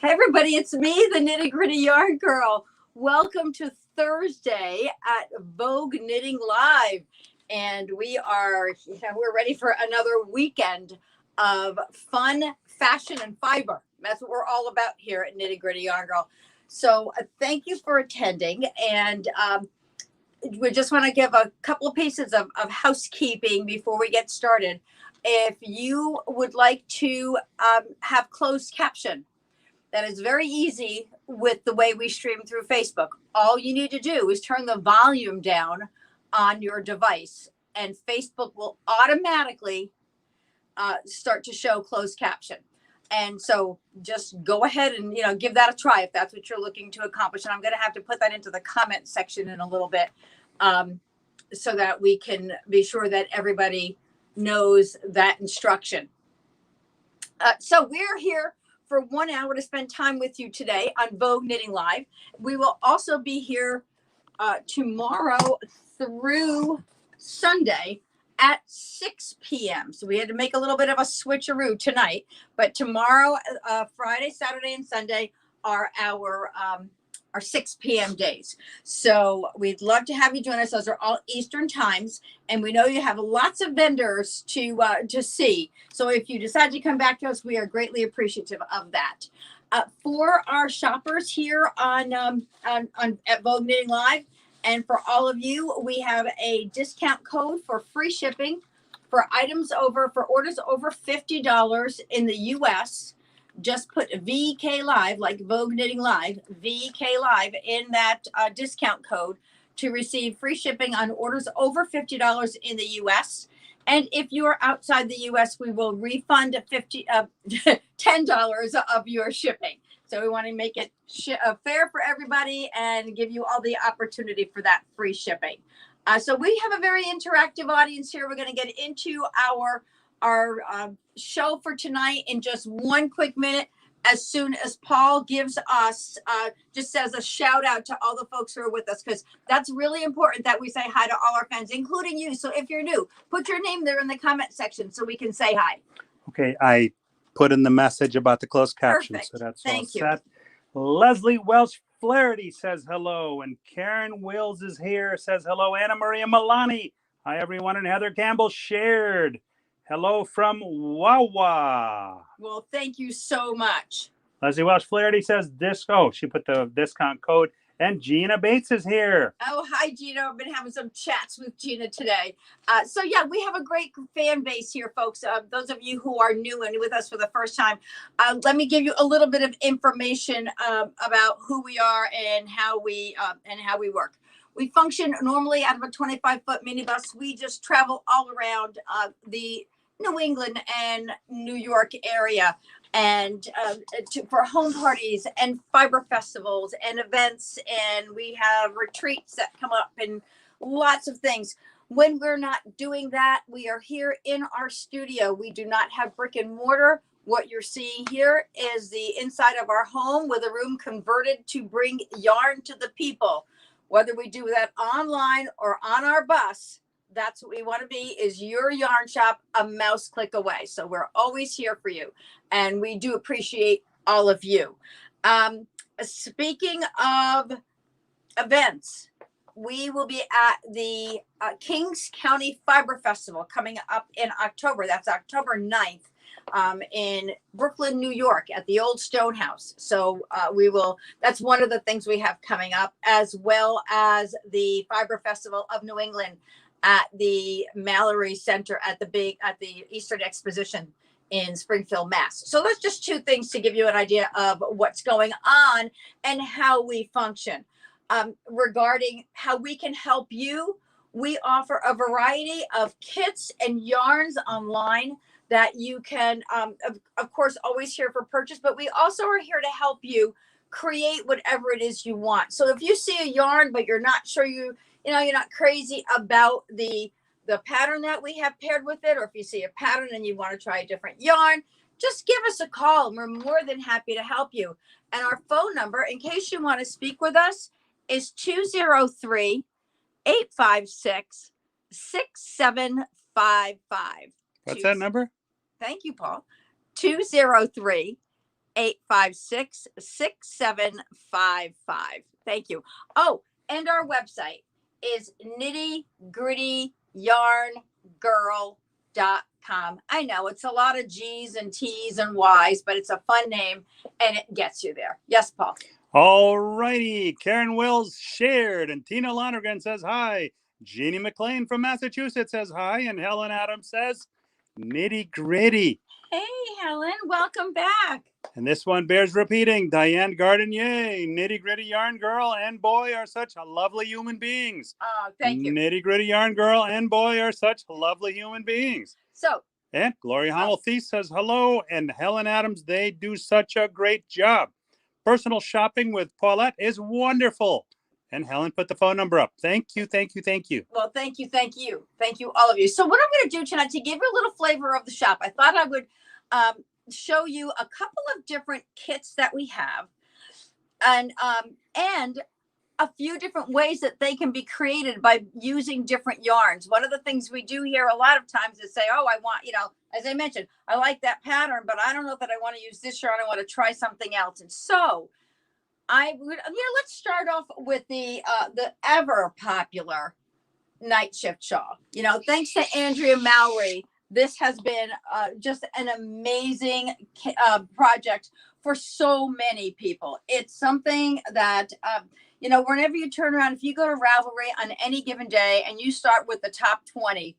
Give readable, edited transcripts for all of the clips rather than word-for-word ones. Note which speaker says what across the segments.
Speaker 1: Hi, everybody. It's me, the Nitty Gritty Yarn Girl. Welcome to Thursday at Vogue Knitting Live. And we're ready for another weekend of fun, fashion, and fiber. That's what we're all about here at Nitty Gritty Yarn Girl. So thank you for attending. And we just want to give a couple of pieces of housekeeping before we get started. If you would like to have closed caption, that is very easy with the way we stream through Facebook. All you need to do is turn the volume down on your device, and Facebook will automatically start to show closed caption. And so just go ahead and give that a try if that's what you're looking to accomplish. And I'm going to have to put that into the comment section in a little bit so that we can be sure that everybody knows that instruction. So we're here for 1 hour to spend time with you today on Vogue Knitting Live. We will also be here tomorrow through Sunday at 6 p.m. So we had to make a little bit of a switcheroo tonight, but tomorrow, Friday, Saturday, and Sunday are our 6 p.m. days. So we'd love to have you join us. Those are all Eastern times, and we know you have lots of vendors to see. So if you decide to come back to us, we are greatly appreciative of that. For our shoppers here at Vogue Knitting Live, and for all of you, we have a discount code for free shipping for orders over $50 in the U.S. Just put VK Live, like Vogue Knitting Live, VK Live in that discount code to receive free shipping on orders over $50 in the U.S. And if you are outside the U.S., we will refund $10 of your shipping. So we want to make it fair for everybody and give you all the opportunity for that free shipping. So we have a very interactive audience here. We're going to get into our show for tonight in just one quick minute, as soon as Paul gives us just says a shout out to all the folks who are with us, because that's really important that we say hi to all our fans, including you. So if you're new, put your name there in the comment section so we can say hi.
Speaker 2: Okay, I put in the message about the closed caption.
Speaker 1: Perfect.
Speaker 2: So that's
Speaker 1: Thank
Speaker 2: all set. Leslie Welsh Flaherty says hello, and Karen Wills is here, says hello. Anna Maria Milani, hi everyone, and Heather Campbell shared hello from Wawa.
Speaker 1: Well, thank you so much.
Speaker 2: Leslie Welsh Flaherty says she put the discount code. And Gina Bates is here.
Speaker 1: Oh, hi, Gina. I've been having some chats with Gina today. So, yeah, we have a great fan base here, folks. Those of you who are new and with us for the first time, let me give you a little bit of information about who we are and how we work. We function normally out of a 25-foot minibus. We just travel all around the New England and New York area, and for home parties and fiber festivals and events, and we have retreats that come up and lots of things. When we're not doing that, we are here in our studio. We do not have brick and mortar. What you're seeing here is the inside of our home with a room converted to bring yarn to the people. Whether we do that online or on our bus, that's what we want to be, is your yarn shop a mouse click away. So we're always here for you, and we do appreciate all of you. Speaking of events, we will be at the Kings County Fiber Festival coming up in October. That's October 9th in Brooklyn, New York at the Old Stone House. So that's one of the things we have coming up, as well as the Fiber Festival of New England at the Mallory Center at the Eastern Exposition in Springfield, Mass. So that's just two things to give you an idea of what's going on and how we function. Regarding how we can help you, we offer a variety of kits and yarns online that you can, of course, always here for purchase, but we also are here to help you create whatever it is you want. So if you see a yarn, but you're not sure you're not crazy about the pattern that we have paired with it, or if you see a pattern and you want to try a different yarn, just give us a call and we're more than happy to help you. And our phone number, in case you want to speak with us, is 203-856-6755.
Speaker 2: What's that number?
Speaker 1: Thank you, Paul. 203 856-6755. Thank you. Oh, and our website is KnittyGrittyYarnGirl.com. I know it's a lot of G's and T's and Y's, but it's a fun name and it gets you there. Yes, Paul.
Speaker 2: All righty. Karen Wills shared, and Tina Lonergan says hi. Jeannie McLean from Massachusetts says hi, and Helen Adams says nitty gritty.
Speaker 1: Hey, Helen, welcome back.
Speaker 2: And this one bears repeating. Diane Gardenier, Nitty Gritty Yarn Girl and Boy are such lovely human beings.
Speaker 1: Oh, thank you.
Speaker 2: Nitty Gritty Yarn Girl and Boy are such lovely human beings.
Speaker 1: So,
Speaker 2: and Gloria Hummel Thies says hello, and Helen Adams, they do such a great job. Personal shopping with Paulette is wonderful. And Helen put the phone number up. Thank you, thank you, thank you.
Speaker 1: Well, thank you, thank you. Thank you, all of you. So what I'm going to do tonight, to give you a little flavor of the shop, I thought I would show you a couple of different kits that we have, and a few different ways that they can be created by using different yarns. One of the things we do here a lot of times is say, oh, I want, as I mentioned, I like that pattern, but I don't know that I want to use this yarn. I want to try something else. And so I would, let's start off with the ever popular night shift shawl. Thanks to Andrea Mowry, this has been just an amazing project for so many people. It's something that, whenever you turn around, if you go to Ravelry on any given day and you start with the top 20,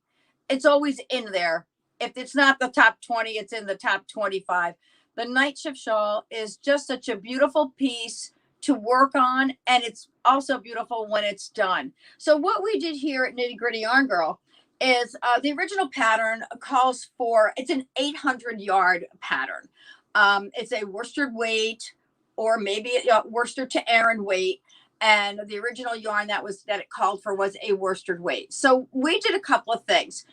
Speaker 1: it's always in there. If it's not the top 20, it's in the top 25. The night shift shawl is just such a beautiful piece to work on, and it's also beautiful when it's done. So what we did here at Nitty Gritty Yarn Girl is the original pattern calls for, it's an 800 yard pattern. It's a worsted weight, or maybe worsted to Aran weight. And the original yarn that it called for was a worsted weight. So we did a couple of things.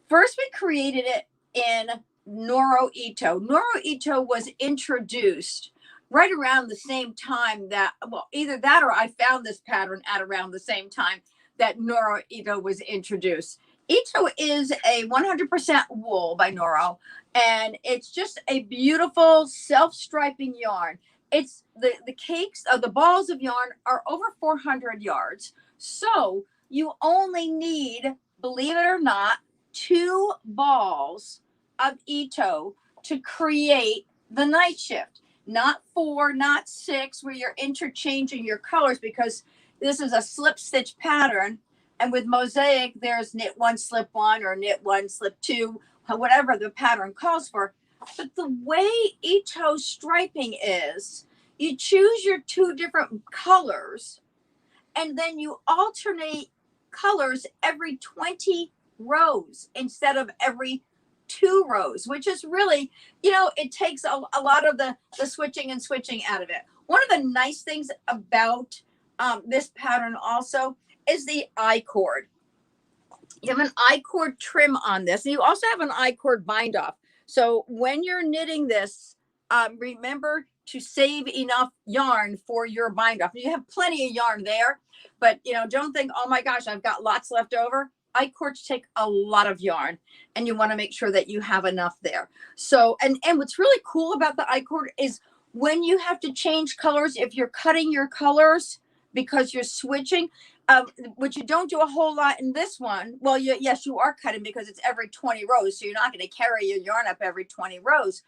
Speaker 1: First, we created it in Noro Ito. Noro Ito was introduced right around the same time that, well, either that or I found this pattern at around the same time that Noro Ito was introduced. Ito is a 100% wool by Noro, and it's just a beautiful self-striping yarn. It's the cakes of the balls of yarn are over 400 yards. So you only need, believe it or not, 2 balls of Ito to create the night shift. Not 4, not 6, where you're interchanging your colors, because this is a slip stitch pattern. And with mosaic, there's knit 1, slip 1, or knit 1, slip 2, whatever the pattern calls for. But the way Ito striping is, you choose your 2 different colors, and then you alternate colors every 20 rows instead of every 2 rows, which is really, it takes a lot of the switching out of it. One of the nice things about this pattern also is the I-cord. You have an I-cord trim on this, and you also have an I-cord bind off. So when you're knitting this, remember to save enough yarn for your bind off. You have plenty of yarn there, but don't think, oh my gosh, I've got lots left over. I-cords take a lot of yarn, and you want to make sure that you have enough there. So, and what's really cool about the I-cord is when you have to change colors, if you're cutting your colors because you're switching, which you don't do a whole lot in this one. Well, yes, you are cutting because it's every 20 rows. So you're not going to carry your yarn up every 20 rows.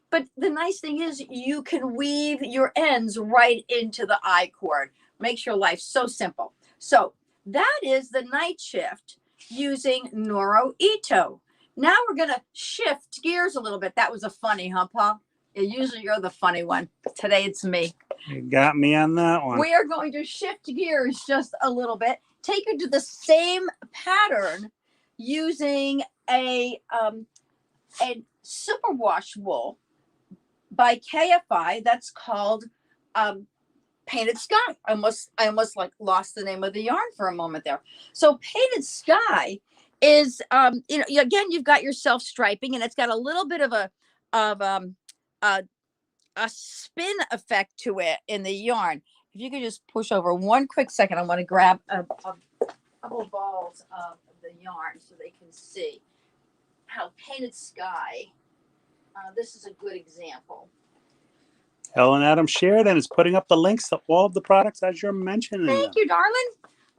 Speaker 1: But the nice thing is you can weave your ends right into the I-cord. Makes your life so simple. So that is the night shift using Noro Ito. Now we're going to shift gears a little bit. That was a funny, huh, Paul? Usually you're the funny one. Today it's me.
Speaker 2: You got me on that one.
Speaker 1: We are going to shift gears just a little bit. Take you to the same pattern using a superwash wool by KFI that's called Painted Sky. I almost like lost the name of the yarn for a moment there. So Painted Sky is again, you've got your self striping, and it's got a little bit of a spin effect to it in the yarn. If you could just push over 1 quick second, I want to grab a couple balls of the yarn so they can see how Painted Sky, this is a good example.
Speaker 2: Helen Adams shared and is putting up the links to all of the products as you're mentioning
Speaker 1: Thank
Speaker 2: them.
Speaker 1: you, darling.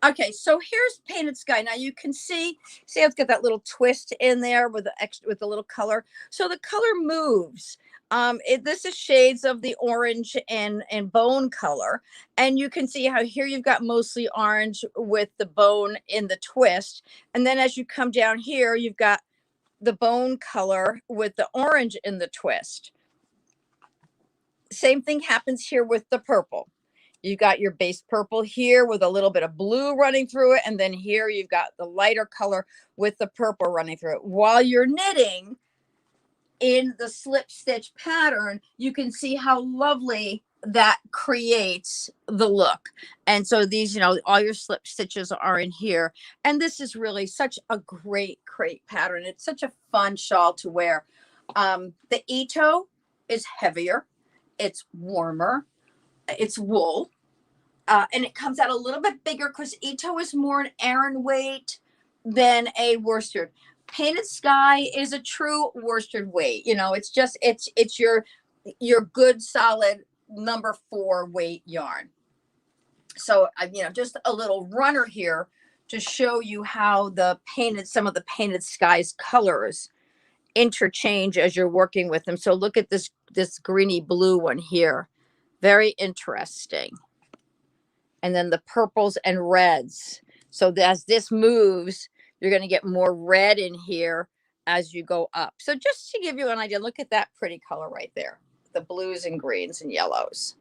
Speaker 1: Okay, so here's Painted Sky. Now you can see it's got that little twist in there with the extra, with the little color. So the color moves. This is shades of the orange and bone color, and you can see how here you've got mostly orange with the bone in the twist, and then as you come down here, you've got the bone color with the orange in the twist. Same thing happens here with the purple. You got your base purple here with a little bit of blue running through it. And then here you've got the lighter color with the purple running through it. While you're knitting in the slip stitch pattern, you can see how lovely that creates the look. And so these, all your slip stitches are in here. And this is really such a great pattern. It's such a fun shawl to wear. The Ito is heavier. It's warmer. It's wool, and it comes out a little bit bigger because Ito is more an Aran weight than a worsted. Painted Sky is a true worsted weight. It's just it's your good solid number 4 weight yarn. So just a little runner here to show you how some of the Painted Sky's colors interchange as you're working with them. So look at this greeny blue one here. Very interesting. And then the purples and reds. So as this moves, you're going to get more red in here as you go up. So just to give you an idea, look at that pretty color right there. The blues and greens and yellows.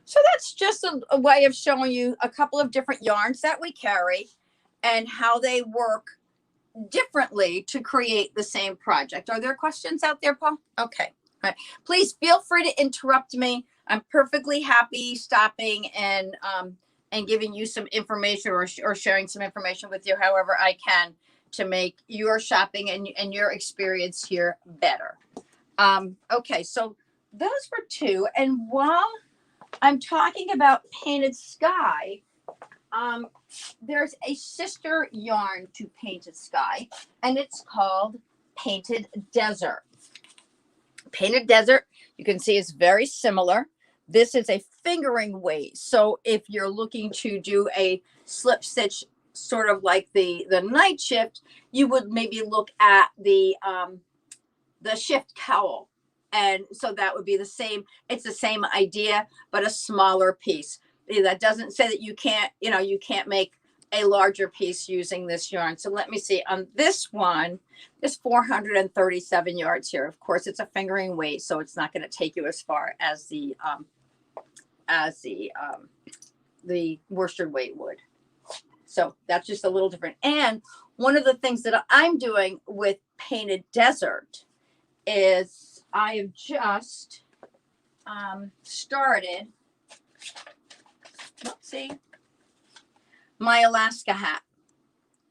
Speaker 1: So that's just a way of showing you a couple of different yarns that we carry and how they work differently to create the same project. Are there questions out there, Paul? Okay. All right. Please feel free to interrupt me. I'm perfectly happy stopping and giving you some information or sharing some information with you however I can to make your shopping and your experience here better. Okay, so those were 2. And while I'm talking about Painted Sky, there's a sister yarn to Painted Sky, and it's called Painted Desert. Painted Desert, you can see, is very similar. This is a fingering weight. So if you're looking to do a slip stitch, sort of like the night shift, you would maybe look at the shift cowl. And so that would be the same. It's the same idea, but a smaller piece. That doesn't say that you can't make a larger piece using this yarn. So let me see. On this one, there's 437 yards here. Of course, it's a fingering weight, so it's not going to take you as far as the worsted weight would. So that's just a little different. And one of the things that I'm doing with Painted Desert is I have just started. Let's see. My Alaska hat.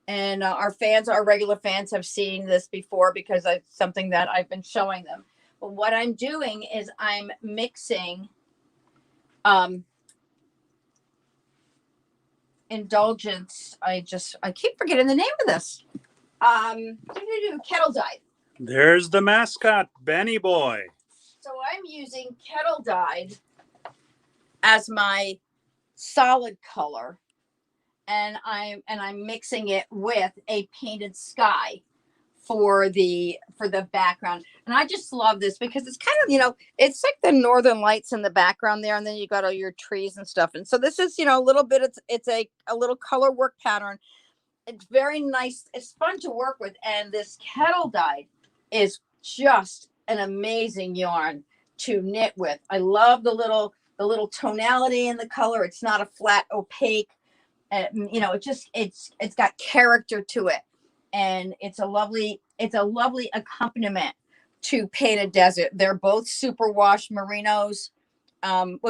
Speaker 1: And our regular fans have seen this before because it's something that I've been showing them. But what I'm doing is I'm mixing Indulgence. I keep forgetting the name of this. Kettle dyed.
Speaker 2: There's the mascot, Benny Boy.
Speaker 1: So I'm using kettle dyed as my solid color. And I'm mixing it with a Painted Sky for the background. And I just love this because it's kind of, it's like the northern lights in the background there, and then you got all your trees and stuff. And so this is, a little bit, it's a little color work pattern. It's very nice. It's fun to work with. And this kettle dyed is just an amazing yarn to knit with. I love the little tonality in the color. It's not a flat opaque. It's got character to it, and it's a lovely accompaniment to Painted Desert. They're both superwash merinos.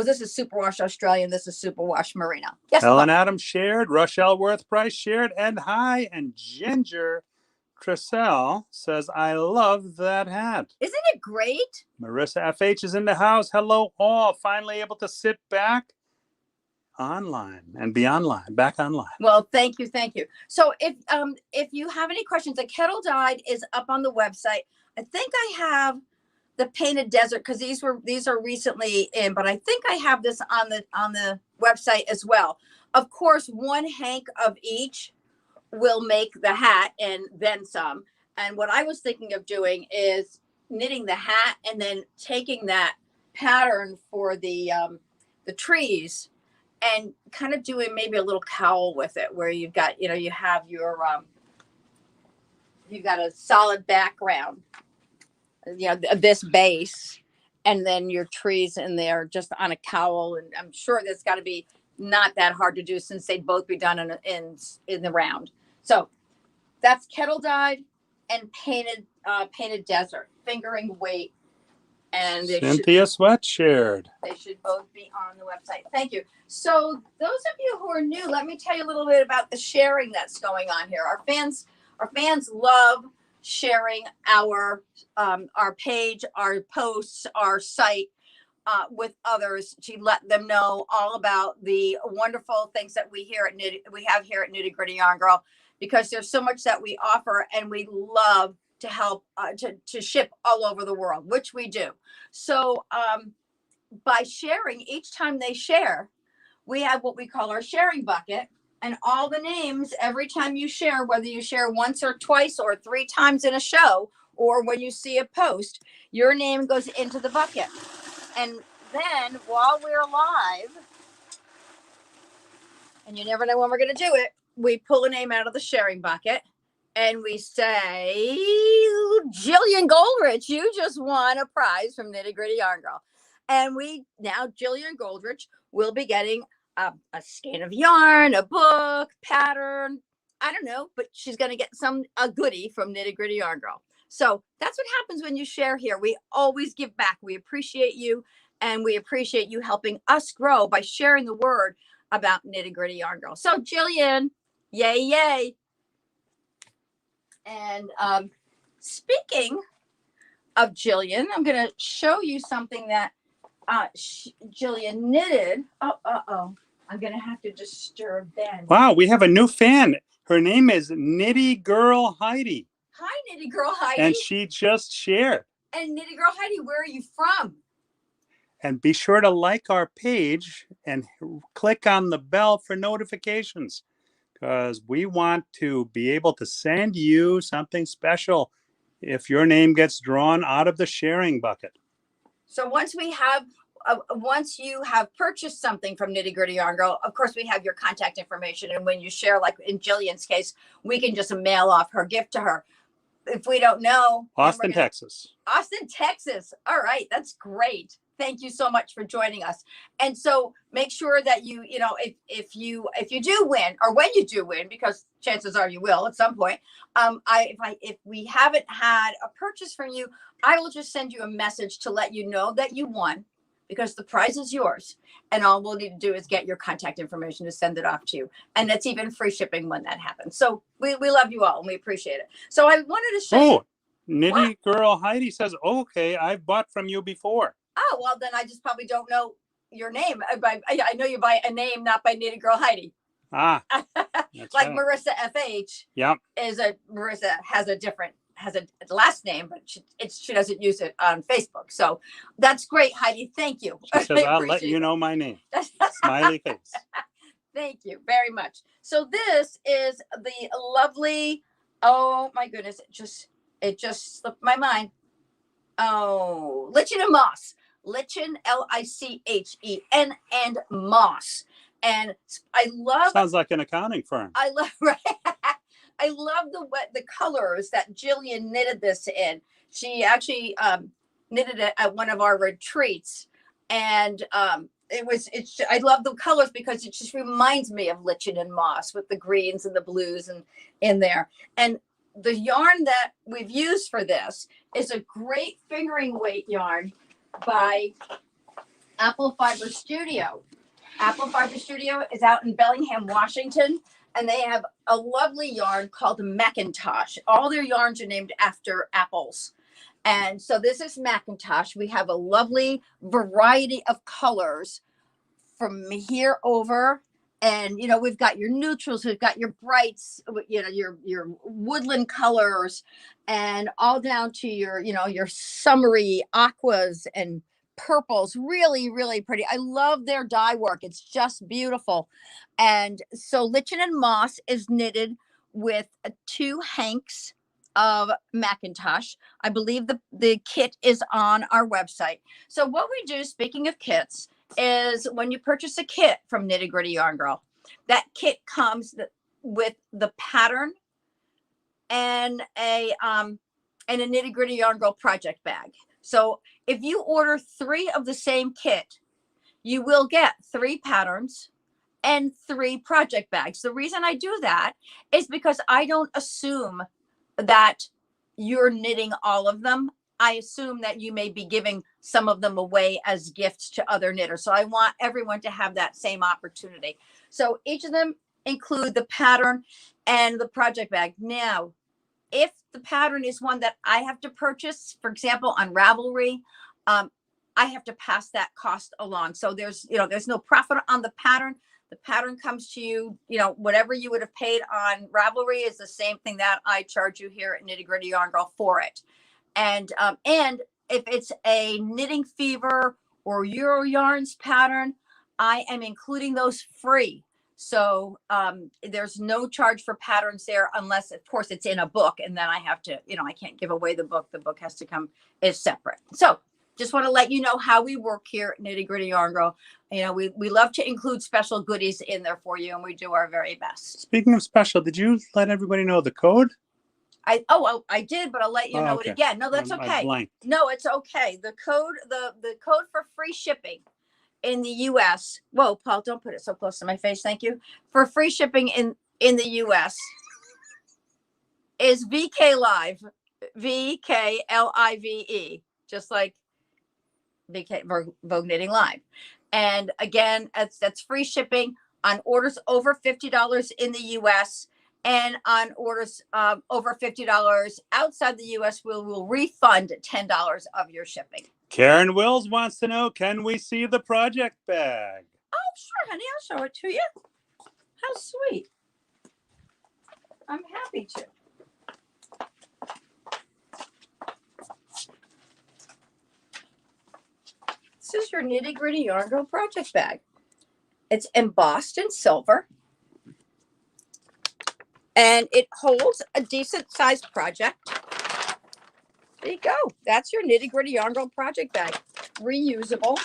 Speaker 1: This is superwash Australian. This is superwash merino. Yes.
Speaker 2: Helen Adams shared. Rochelle Worth Price shared. And hi. And Ginger Tressel says, I love that hat.
Speaker 1: Isn't it great?
Speaker 2: Marissa FH is in the house. Hello all. Finally able to sit back online and be back online.
Speaker 1: Well, thank you. So if you have any questions, the kettle dyed is up on the website. I think I have the Painted Desert, because these are recently in, but I think I have this on the website as well. Of course, one hank of each will make the hat and then some. And what I was thinking of doing is knitting the hat and then taking that pattern for the trees and kind of doing maybe a little cowl with it, where you've got, you have your you've got a solid background, this base, and then your trees in there just on a cowl. And I'm sure that's got to be not that hard to do, since they'd both be done in the round. So that's kettle dyed and painted desert, fingering weight. And
Speaker 2: Cynthia Sweat shared.
Speaker 1: They should both be on the website. Thank you. So those of you who are new, let me tell you a little bit about the sharing that's going on here. Our fans love sharing our page, our posts, our site with others, to let them know all about the wonderful things that we have here at Nitty Gritty Yarn Girl, because there's so much that we offer, and we love to help to ship all over the world, which we do. So by sharing, each time they share, we have what we call our sharing bucket, and all the names, every time you share, whether you share once or twice or 3 times in a show, or when you see a post, your name goes into the bucket. And then while we're live, and you never know when we're going to do it, we pull a name out of the sharing bucket and we say, Jillian Goldrich, you just won a prize from Nitty Gritty Yarn Girl. And Jillian Goldrich will be getting a skein of yarn, a book, pattern, I don't know, but she's going to get a goodie from Nitty Gritty Yarn Girl. So that's what happens when you share here. We always give back. We appreciate you, and we appreciate you helping us grow by sharing the word about Nitty Gritty Yarn Girl. So Jillian, yay, yay. And speaking of Jillian, I'm going to show you something that Jillian knitted. Oh, I'm going to have to disturb Ben.
Speaker 2: Wow, we have a new fan. Her name is Nitty Girl Heidi.
Speaker 1: Hi, Nitty Girl Heidi.
Speaker 2: And she just shared.
Speaker 1: And Nitty Girl Heidi, where are you from?
Speaker 2: And be sure to like our page and click on the bell for notifications, because we want to be able to send you something special if your name gets drawn out of the sharing bucket.
Speaker 1: So once you have purchased something from Nitty Gritty Yarn Girl, of course, we have your contact information. And when you share, like in Jillian's case, we can just mail off her gift to her. If we don't know.
Speaker 2: Austin, Texas.
Speaker 1: Austin, Texas. All right. That's great. Thank you so much for joining us. And so make sure that if you do win, or when you do win, because chances are you will at some point. If we haven't had a purchase from you, I will just send you a message to let you know that you won, because the prize is yours. And all we'll need to do is get your contact information to send it off to you. And it's even free shipping when that happens. So we love you all and we appreciate it. So I wanted to show you.
Speaker 2: Nitty Girl Heidi says, okay, I've bought from you before.
Speaker 1: Oh, well, then I just probably don't know your name. I know you by a name, not by Nitty Girl Heidi.
Speaker 2: Ah,
Speaker 1: like
Speaker 2: right.
Speaker 1: Marissa FH.
Speaker 2: Yep.
Speaker 1: Marissa has a last name, but she doesn't use it on Facebook. So that's great, Heidi. Thank you.
Speaker 2: She says, I'll let you know my name. Smiley face.
Speaker 1: Thank you very much. So this is the lovely, oh my goodness, it just slipped my mind. Oh, Lichen and Moss. Lichen, Lichen and Moss. And I love.
Speaker 2: Sounds like an accounting firm.
Speaker 1: Right? I love the colors that Jillian knitted this in. She actually knitted it at one of our retreats, and I love the colors because it just reminds me of Lichen and Moss with the greens and the blues and in there. And the yarn that we've used for this is a great fingering weight yarn by Apple Fiber Studio. Apple Fiber Studio is out in Bellingham, Washington, and they have a lovely yarn called Macintosh. All their yarns are named after apples. And so this is Macintosh. We have a lovely variety of colors from here over And, you know, we've got your neutrals, we've got your brights, you know, your woodland colors, and all down to your, you know, your summery aquas and purples. Really, really pretty. I love their dye work. It's just beautiful. And so Lichen and Moss is knitted with 2 hanks of Macintosh. I believe the kit is on our website. So what we do, speaking of kits, is when you purchase a kit from Nitty Gritty Yarn Girl, that kit comes with the pattern and a Nitty Gritty Yarn Girl project bag. So if you order 3 of the same kit, you will get 3 patterns and 3 project bags. The reason I do that is because I don't assume that you're knitting all of them. I assume that you may be giving some of them away as gifts to other knitters. So I want everyone to have that same opportunity. So each of them include the pattern and the project bag. Now, if the pattern is one that I have to purchase, for example, on Ravelry, I have to pass that cost along. So there's no profit on the pattern. The pattern comes to you, you know, whatever you would have paid on Ravelry is the same thing that I charge you here at Nitty Gritty Yarn Girl for it. And if it's a Knitting Fever or Euro Yarns pattern, I am including those free. So there's no charge for patterns there unless, of course, it's in a book. And then I have to, you know, I can't give away the book. The book has to come is separate. So just want to let you know how we work here at Nitty Gritty Yarn Girl. You know, we love to include special goodies in there for you, and we do our very best.
Speaker 2: Speaking of special, did you let everybody know the code?
Speaker 1: I did, but I'll let you know it again. No, that's okay. No, it's okay. The code for free shipping in the US. Whoa, Paul, don't put it so close to my face. Thank you. For free shipping in the US is VK Live, VKLIVE, just like VK Vogue Knitting Live. And again, that's free shipping on orders over $50 in the US. And on orders over $50 outside the US, we will refund $10 of your shipping.
Speaker 2: Karen Wills wants to know, can we see the project bag?
Speaker 1: Oh, sure, honey. I'll show it to you. How sweet. I'm happy to. This is your Nitty Gritty Yarn Girl project bag. It's embossed in silver. And it holds a decent sized project. There you go. That's your Nitty Gritty Yarn Girl project bag. Reusable.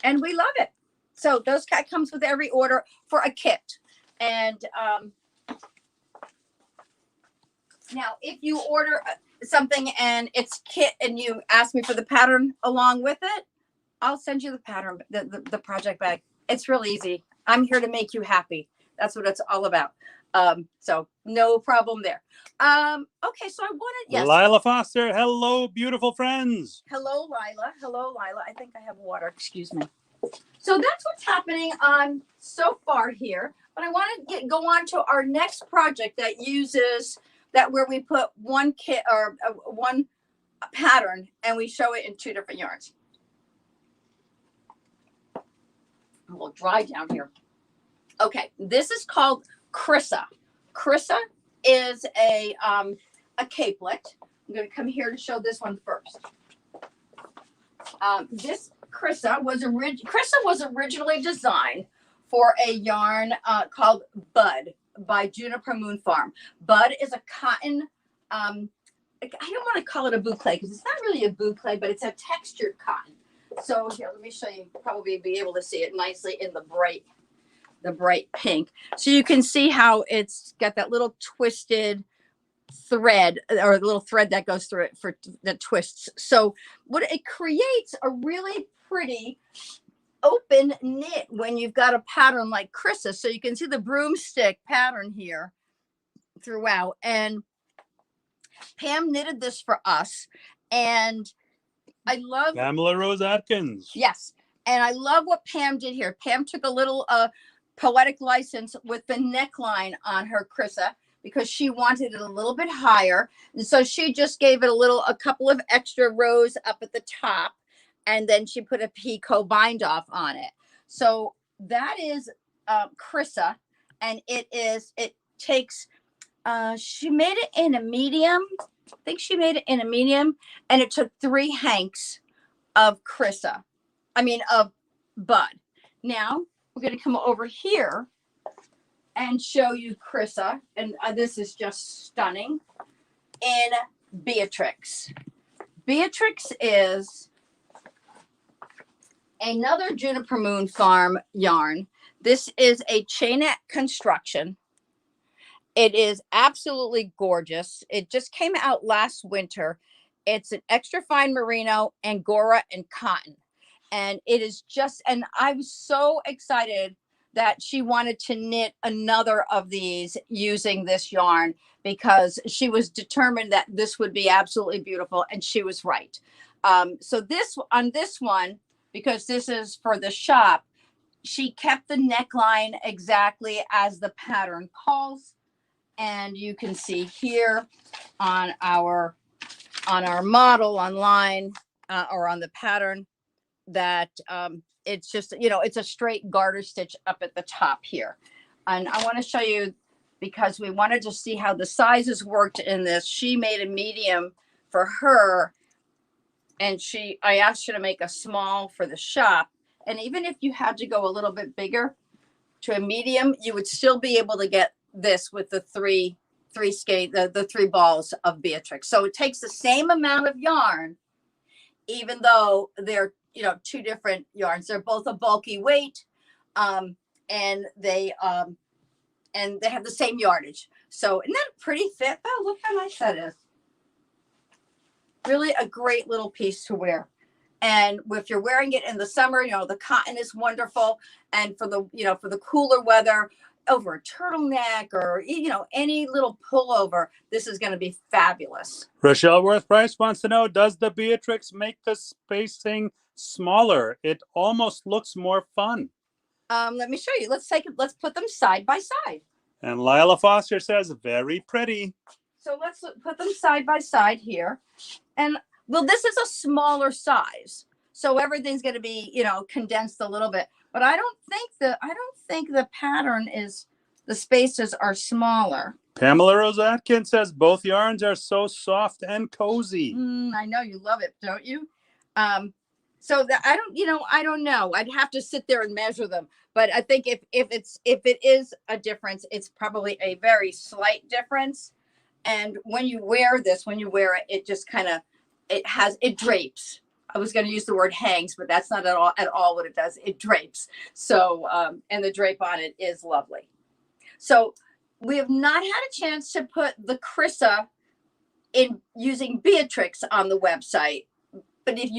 Speaker 1: And we love it. So those comes with every order for a kit. And now if you order something and it's kit and you ask me for the pattern along with it, I'll send you the pattern, the project bag. It's real easy. I'm here to make you happy. That's what it's all about. So no problem there. Okay, so I wanted, yes.
Speaker 2: Lila Foster, hello, beautiful friends.
Speaker 1: Hello, Lila. Hello, Lila. I think I have water. Excuse me. So that's what's happening on so far here. But I want to go on to our next project that uses that where we put one kit or one pattern and we show it in 2 different yarns. A little dry down here. Okay, this is called Crissa. Crissa is a capelet. I'm going to come here to show this one first. This Crissa was originally designed for a yarn called Bud by Juniper Moon Farm. Bud is a cotton. I don't want to call it a boucle because it's not really a boucle, but it's a textured cotton. So here, let me show you. You'll probably be able to see it nicely in the bright pink. So you can see how it's got that little twisted thread or the little thread that goes through it for the twists. So what it creates a really pretty open knit when you've got a pattern like Crissa. So you can see the broomstick pattern here throughout. And Pam knitted this for us. And I love
Speaker 2: Pamela Rose Atkins.
Speaker 1: Yes. And I love what Pam did here. Pam took a little poetic license with the neckline on her Crissa because she wanted it a little bit higher. And so she just gave it a couple of extra rows up at the top. And then she put a picot bind off on it. So that is Krissa, and it takes, she made it in a medium. I think she made it in a medium, and it took 3 hanks of Krissa. Of Bud. Now we're going to come over here and show you Krissa, and this is just stunning, in Beatrix. Beatrix is another Juniper Moon Farm yarn. This is a chainette construction. It is absolutely gorgeous. It just came out last winter. It's an extra fine merino, angora, and cotton. And it is just, and I was so excited that she wanted to knit another of these using this yarn, because she was determined that this would be absolutely beautiful, and she was right. So on this one, because this is for the shop, she kept the neckline exactly as the pattern calls. And you can see here on our model online, or on the pattern, that it's just, it's a straight garter stitch up at the top here. And I want to show you, because we wanted to see how the sizes worked in this. She made a medium for her, and I asked her to make a small for the shop. And even if you had to go a little bit bigger to a medium, you would still be able to get this with the three balls of Beatrix. So it takes the same amount of yarn, even though they're 2 different yarns. They're both a bulky weight, and they have the same yardage. So isn't that a pretty fit? Oh, look how nice that is. Really a great little piece to wear. And if you're wearing it in the summer, the cotton is wonderful. And for the cooler weather, over a turtleneck, or any little pullover, this is going to be fabulous.
Speaker 2: Rochelle Worth Price wants to know, does the Beatrix make the spacing smaller? It almost looks more fun.
Speaker 1: Let me show you. Let's put them side by side.
Speaker 2: And Lila Foster says, very pretty.
Speaker 1: So let's put them side by side here. And well, this is a smaller size, so everything's going to be condensed a little bit. But I don't think the pattern is, the spaces are smaller.
Speaker 2: Pamela Rose Atkins says both yarns are so soft and cozy.
Speaker 1: I know you love it, don't you? So that I don't know. I'd have to sit there and measure them. But I think if it is a difference, it's probably a very slight difference. And when you wear it, it just kind of, it drapes. I was going to use the word hangs, but that's not at all what it does. It drapes. So, and the drape on it is lovely. So we have not had a chance to put the Krissa in using Beatrix on the website, but if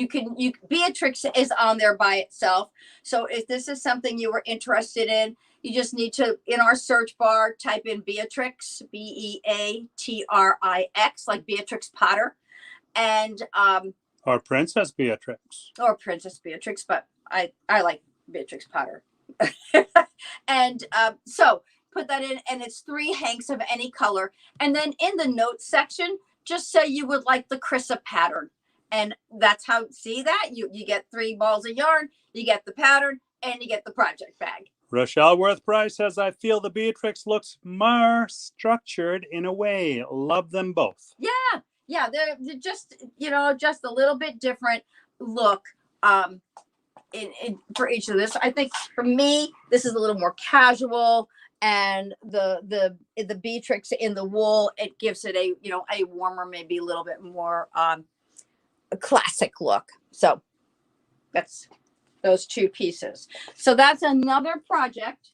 Speaker 1: Beatrix is on there by itself. So if this is something you were interested in, you just need to, in our search bar, type in Beatrix, Beatrix, like Beatrix Potter. And,
Speaker 2: or Princess Beatrix.
Speaker 1: Or Princess Beatrix, but I like Beatrix Potter. And so put that in, and it's 3 hanks of any color. And then in the notes section, just say you would like the Krissa pattern. And that's how, see that? You get 3 balls of yarn, you get the pattern, and you get the project bag.
Speaker 2: Rochelle Worth Price says, I feel the Beatrix looks more structured in a way. Love them both.
Speaker 1: Yeah, they're just, just a little bit different look for each of this. I think for me, this is a little more casual, and the Beatrix in the wool, it gives it a warmer, maybe a little bit more a classic look. So that's those 2 pieces. So that's another project.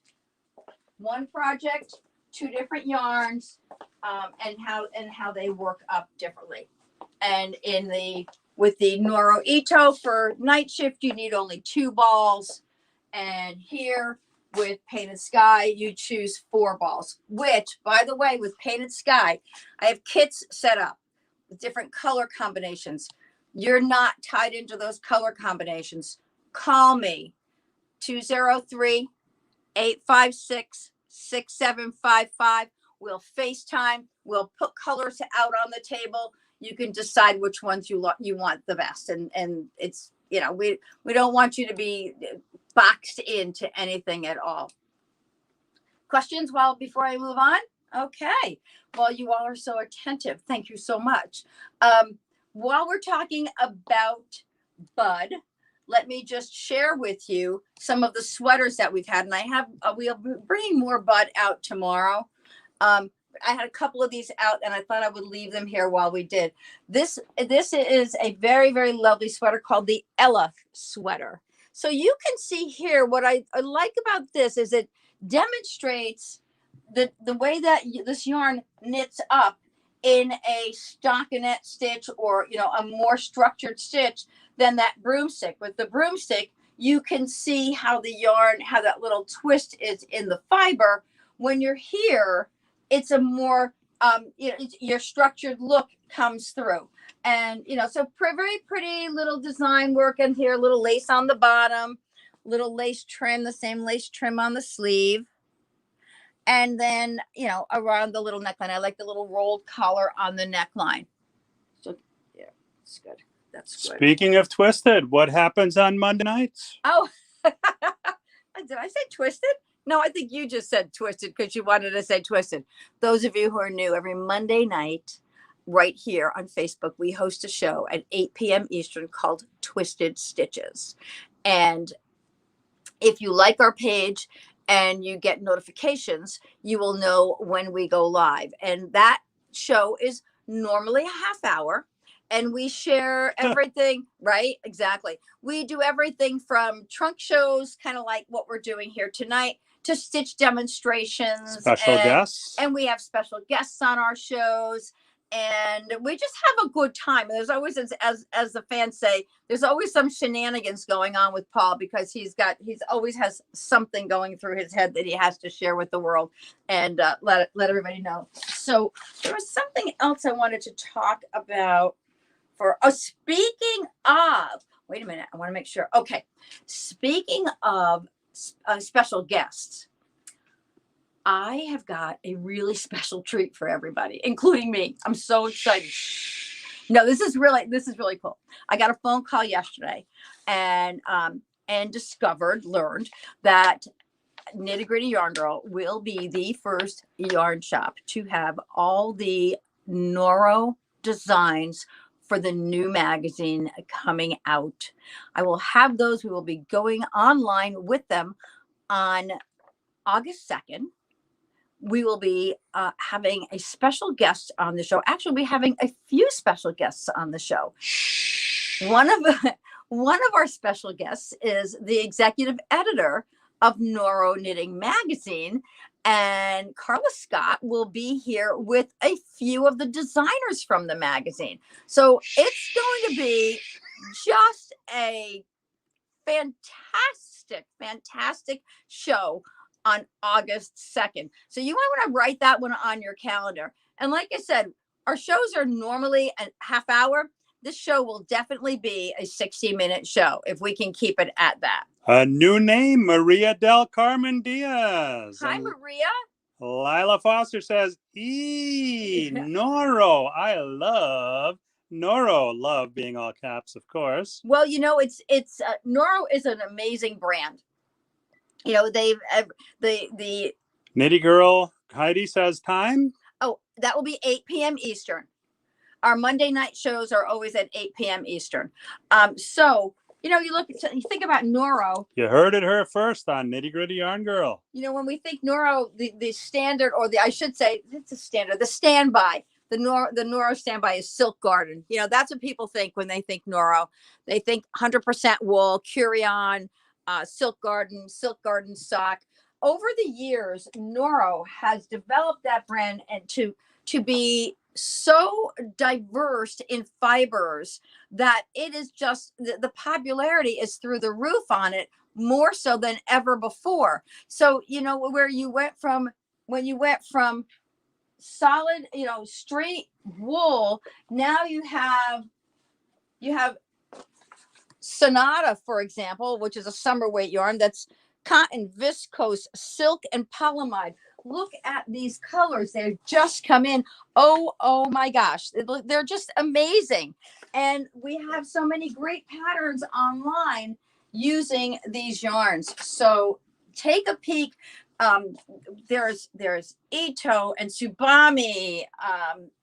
Speaker 1: One project, 2 different yarns. And how they work up differently. And with the Noro Ito for night shift, you need only 2 balls. And here with Painted Sky, you choose 4 balls, which, by the way, with Painted Sky, I have kits set up with different color combinations. You're not tied into those color combinations. Call me, 203-856-6755. We'll FaceTime. We'll put colors out on the table. You can decide which ones you want the best. And it's, we don't want you to be boxed into anything at all. Questions before I move on? Okay. Well, you all are so attentive. Thank you so much. While we're talking about Bud, let me just share with you some of the sweaters that we've had. And we'll be bringing more Bud out tomorrow. I had a couple of these out and I thought I would leave them here while we did. This is a very, very lovely sweater called the Ella sweater. So you can see here what I like about this is it demonstrates the way that this yarn knits up in a stockinette stitch or, a more structured stitch than that broomstick. With the broomstick, you can see how the yarn, how that little twist is in the fiber. When you're here, it's a more, your structured look comes through. And, so very pretty little design work in here, little lace on the bottom, little lace trim, the same lace trim on the sleeve. And then, around the little neckline, I like the little rolled collar on the neckline. So, yeah, it's good. That's good.
Speaker 2: Speaking of twisted, what happens on Monday nights?
Speaker 1: Oh, did I say twisted? No, I think you just said twisted because you wanted to say twisted. Those of you who are new, every Monday night, right here on Facebook, we host a show at 8 p.m. Eastern called Twisted Stitches. And if you like our page and you get notifications, you will know when we go live. And that show is normally a half hour. And we share everything, right? Exactly. We do everything from trunk shows, kind of like what we're doing here tonight, to stitch demonstrations.
Speaker 2: Special guests.
Speaker 1: And we have special guests on our shows. And we just have a good time. And there's always, as the fans say, there's always some shenanigans going on with Paul because he's always has something going through his head that he has to share with the world and let everybody know. So there was something else I wanted to talk about. Speaking of, wait a minute, I want to make sure. Okay, speaking of special guests, I have got a really special treat for everybody, including me. I'm so excited. No, this is really cool. I got a phone call yesterday and learned that Nitty Gritty Yarn Girl will be the first yarn shop to have all the Noro designs for the new magazine coming out. I will have those. We will be going online with them on August 2nd. We will be having a special guest on the show. Actually, we'll be having a few special guests on the show. One of our special guests is the executive editor of Noro Knitting Magazine. And Carla Scott will be here with a few of the designers from the magazine. So it's going to be just a fantastic show on August 2nd. So you want to write that one on your calendar. And like I said, our shows are normally a half hour. This show will definitely be a 60-minute show if we can keep it at that.
Speaker 2: A new name, Maria del Carmen Diaz.
Speaker 1: Hi, Maria.
Speaker 2: Lila Foster says, Noro. I love Noro. Love being all caps, of course.
Speaker 1: Well, it's Noro is an amazing brand. They've the
Speaker 2: Knitty Girl Heidi says time.
Speaker 1: Oh, that will be 8 p.m. Eastern. Our Monday night shows are always at 8 p.m. Eastern. So you think about Noro.
Speaker 2: You heard it here first on Nitty Gritty Yarn Girl.
Speaker 1: When we think Noro, the standard, or I should say, it's a standard, the standby. The Noro standby is Silk Garden. That's what people think when they think Noro. They think 100% wool, Curion, Silk Garden sock. Over the years, Noro has developed that brand and to be so diverse in fibers that it is just the popularity is through the roof on it, more so than ever before. So where when you went from solid straight wool, now you have Sonata, for example, which is a summer weight yarn that's cotton, viscose, silk, and polyamide. Look at these colors. They've just come in. Oh my gosh. They're just amazing. And we have so many great patterns online using these yarns. So take a peek. there's Ito and Tsubami,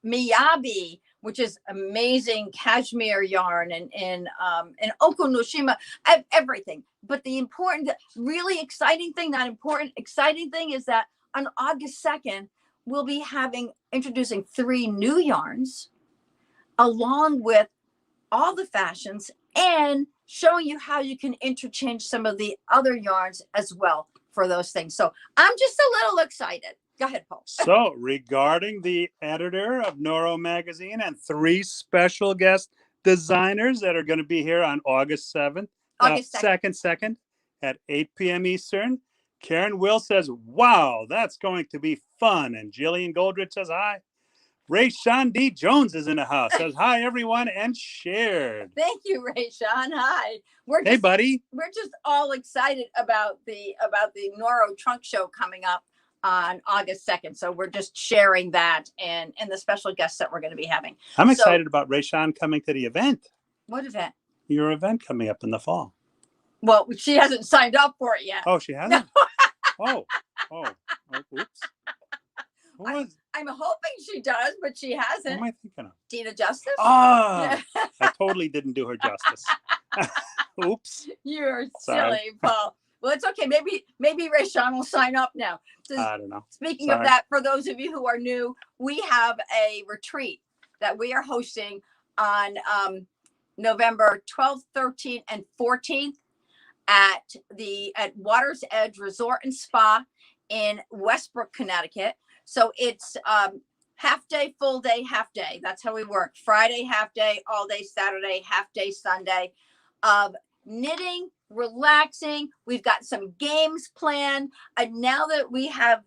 Speaker 1: Miyabi, which is amazing cashmere yarn, and Okunoshima, everything. But the important, really exciting thing, not important, exciting thing is that on August 2nd, we'll be introducing 3 new yarns along with all the fashions and showing you how you can interchange some of the other yarns as well for those things. So I'm just a little excited. Go ahead, Paul.
Speaker 2: So regarding the editor of Noro Magazine and 3 special guest designers that are going to be here on August 7th,
Speaker 1: August
Speaker 2: 2nd at 8 p.m. Eastern. Karen Will says, wow, that's going to be fun. And Jillian Goldrich says, hi. Ray Sean D. Jones is in the house. Says, hi, everyone, and shared.
Speaker 1: Thank you, Ray Sean. Hi.
Speaker 2: Hey, buddy.
Speaker 1: We're just all excited about the Noro Trunk Show coming up on August 2nd. So we're just sharing that and the special guests that we're going to be having.
Speaker 2: I'm excited about Ray Sean coming to the event.
Speaker 1: What event?
Speaker 2: Your event coming up in the fall.
Speaker 1: Well, she hasn't signed up for it yet.
Speaker 2: Oh, she hasn't? No. Oh, oops.
Speaker 1: I'm hoping she does, but she hasn't.
Speaker 2: What am I thinking of?
Speaker 1: Dina Justice?
Speaker 2: Oh, I totally didn't do her justice. Oops.
Speaker 1: You're silly, Paul. Well, it's okay. Maybe Ray Sean will sign up now.
Speaker 2: I don't know.
Speaker 1: Speaking of that, for those of you who are new, we have a retreat that we are hosting on November 12th, 13th, and 14th at Water's Edge Resort and Spa in Westbrook, Connecticut. So it's half day, full day, half day. That's how we work. Friday, half day, all day Saturday, half day Sunday of knitting, relaxing. We've got some games planned. And now that we have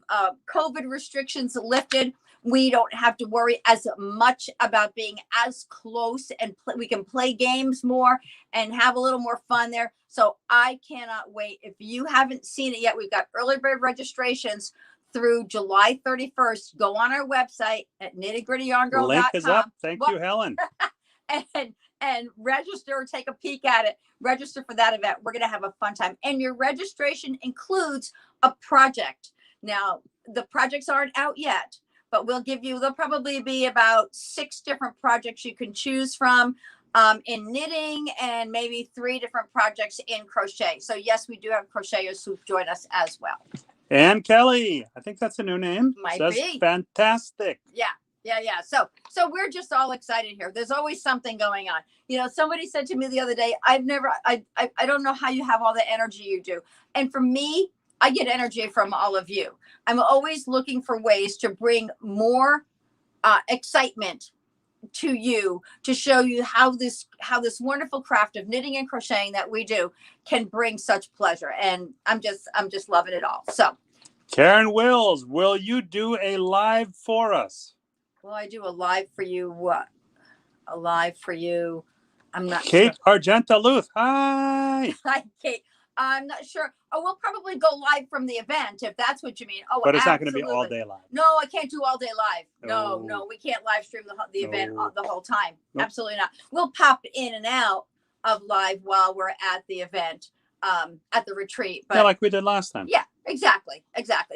Speaker 1: COVID restrictions lifted, we don't have to worry as much about being as close, and we can play games more and have a little more fun there. So I cannot wait. If you haven't seen it yet, we've got early bird registrations through July 31st. Go on our website at KnittyGrittyYarnGirl.com.
Speaker 2: Link is up. Thank you, Helen.
Speaker 1: And register, take a peek at it. Register for that event. We're going to have a fun time. And your registration includes a project. Now, the projects aren't out yet, but there'll probably be about 6 different projects you can choose from in knitting, and maybe 3 different projects in crochet. So yes, we do have crocheters who join us as well.
Speaker 2: And Kelly, I think that's a new name.
Speaker 1: Might
Speaker 2: Says
Speaker 1: be.
Speaker 2: Fantastic.
Speaker 1: Yeah. So we're just all excited here. There's always something going on. You know, somebody said to me the other day, I don't know how you have all the energy you do. And for me, I get energy from all of you. I'm always looking for ways to bring more excitement to you, to show you how this wonderful craft of knitting and crocheting that we do can bring such pleasure. And I'm just loving it all. So
Speaker 2: Karen Wills, will you do a live for us?
Speaker 1: Will I do a live for you? What? A live for you? I'm not
Speaker 2: Kate
Speaker 1: sure.
Speaker 2: Argentaluth. Hi.
Speaker 1: Hi, Kate. I'm not sure. Oh, we'll probably go live from the event if that's what you mean. Oh,
Speaker 2: but it's not going to be all day live.
Speaker 1: No, I can't do all day live. No, we can't live stream the event the whole time. Nope. Absolutely not. We'll pop in and out of live while we're at the event, at the retreat. But,
Speaker 2: yeah, like we did last time.
Speaker 1: Yeah, exactly.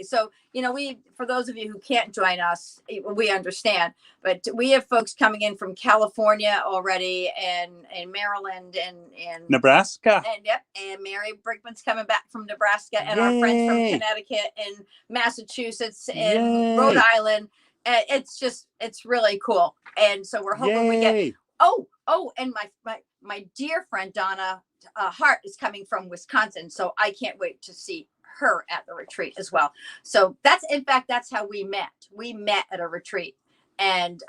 Speaker 1: So, you know, for those of you who can't join us, we understand, but we have folks coming in from California already, and Maryland and
Speaker 2: Nebraska.
Speaker 1: And Mary Brickman's coming back from Nebraska, and our friends from Connecticut and Massachusetts and Rhode Island. It's really cool. And so we're hoping we get, and my dear friend Donna Hart is coming from Wisconsin. So I can't wait to see her at the retreat as well. So that's how we met. We met at a retreat. And